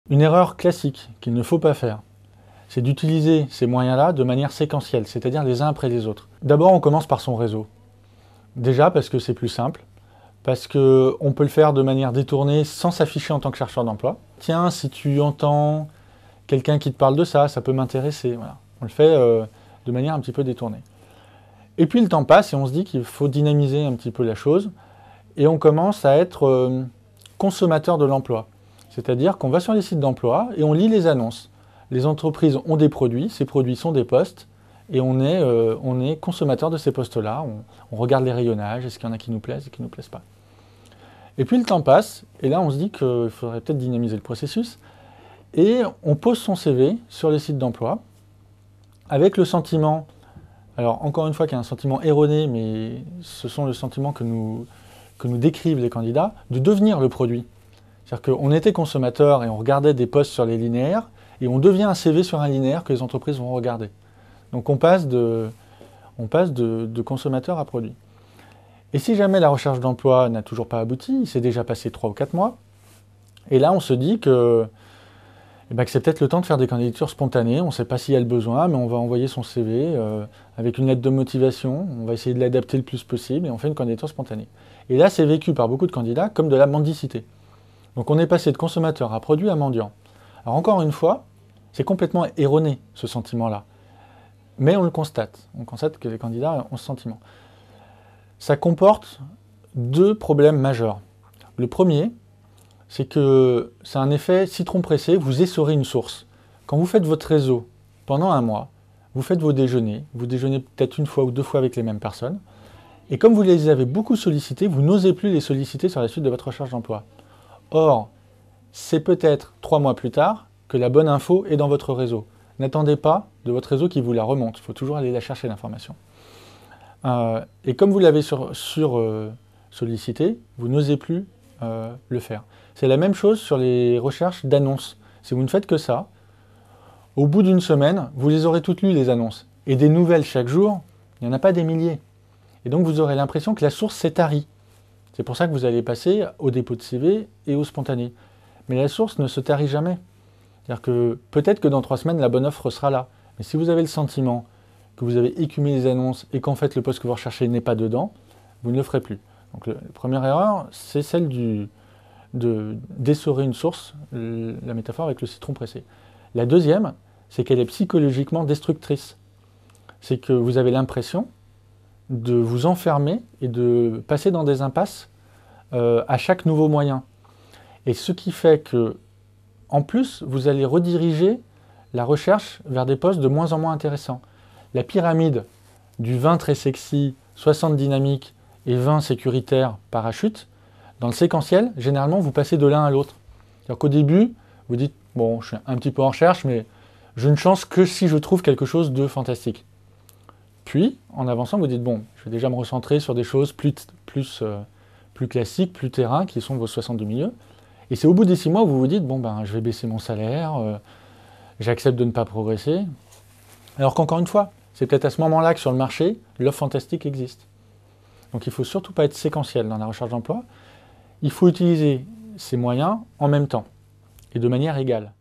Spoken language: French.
Une erreur classique qu'il ne faut pas faire, c'est d'utiliser ces moyens-là de manière séquentielle, c'est-à-dire les uns après les autres. D'abord, on commence par son réseau. Déjà parce que c'est plus simple, parce qu'on peut le faire de manière détournée sans s'afficher en tant que chercheur d'emploi. Tiens, si tu entends quelqu'un qui te parle de ça, ça peut m'intéresser. Voilà. On le fait de manière un petit peu détournée. Et puis le temps passe et on se dit qu'il faut dynamiser un petit peu la chose, et on commence à être consommateur de l'emploi. C'est-à-dire qu'on va sur les sites d'emploi et on lit les annonces. Les entreprises ont des produits, ces produits sont des postes, et on est consommateur de ces postes-là. On regarde les rayonnages, est-ce qu'il y en a qui nous plaisent et qui ne nous plaisent pas. Et puis le temps passe, et là on se dit qu'il faudrait peut-être dynamiser le processus, et on pose son CV sur les sites d'emploi, avec le sentiment, alors encore une fois qu'il y a un sentiment erroné, mais ce sont le sentiment que nous décrivent les candidats, de devenir le produit. C'est-à-dire qu'on était consommateur et on regardait des posts sur les linéaires, et on devient un CV sur un linéaire que les entreprises vont regarder. Donc on passe de consommateur à produit. Et si jamais la recherche d'emploi n'a toujours pas abouti, il s'est déjà passé 3 ou 4 mois, et là on se dit que c'est peut-être le temps de faire des candidatures spontanées, on ne sait pas s'il y a le besoin, mais on va envoyer son CV avec une lettre de motivation, on va essayer de l'adapter le plus possible, et on fait une candidature spontanée. Et là c'est vécu par beaucoup de candidats comme de la mendicité. Donc on est passé de consommateur à produit à mendiant. Alors encore une fois, c'est complètement erroné ce sentiment-là. Mais on le constate. On constate que les candidats ont ce sentiment. Ça comporte 2 problèmes majeurs. Le premier, c'est que c'est un effet citron pressé, vous essorez une source. Quand vous faites votre réseau pendant un mois, vous faites vos déjeuners, vous déjeunez peut-être 1 fois ou 2 fois avec les mêmes personnes, et comme vous les avez beaucoup sollicités, vous n'osez plus les solliciter sur la suite de votre recherche d'emploi. Or, c'est peut-être 3 mois plus tard que la bonne info est dans votre réseau. N'attendez pas de votre réseau qui vous la remonte. Il faut toujours aller la chercher, l'information. Et comme vous l'avez sollicité, vous n'osez plus le faire. C'est la même chose sur les recherches d'annonces. Si vous ne faites que ça, au bout d'une semaine, vous les aurez toutes lues, les annonces. Et des nouvelles chaque jour, il n'y en a pas des milliers. Et donc vous aurez l'impression que la source s'est tarie. C'est pour ça que vous allez passer au dépôt de CV et au spontané. Mais la source ne se tarit jamais. C'est-à-dire que peut-être que dans 3 semaines, la bonne offre sera là. Mais si vous avez le sentiment que vous avez écumé les annonces et qu'en fait le poste que vous recherchez n'est pas dedans, vous ne le ferez plus. Donc la première erreur, c'est celle d'essorer une source, la métaphore avec le citron pressé. La deuxième, c'est qu'elle est psychologiquement destructrice. C'est que vous avez l'impression de vous enfermer et de passer dans des impasses à chaque nouveau moyen. Et ce qui fait que, en plus, vous allez rediriger la recherche vers des postes de moins en moins intéressants. La pyramide du 20 très sexy, 60 dynamique et 20 sécuritaire parachute, dans le séquentiel, généralement, vous passez de l'un à l'autre. C'est-à-dire qu'au début, vous dites, bon, je suis un petit peu en recherche, mais je ne chance que si je trouve quelque chose de fantastique. Puis, en avançant, vous dites, bon, je vais déjà me recentrer sur des choses plus classiques, plus terrain, qui sont vos 62 milieux. Et c'est au bout des 6 mois où vous vous dites, bon, je vais baisser mon salaire, j'accepte de ne pas progresser. Alors qu'encore une fois, c'est peut-être à ce moment-là que sur le marché, l'offre fantastique existe. Donc il ne faut surtout pas être séquentiel dans la recherche d'emploi. Il faut utiliser ces moyens en même temps et de manière égale.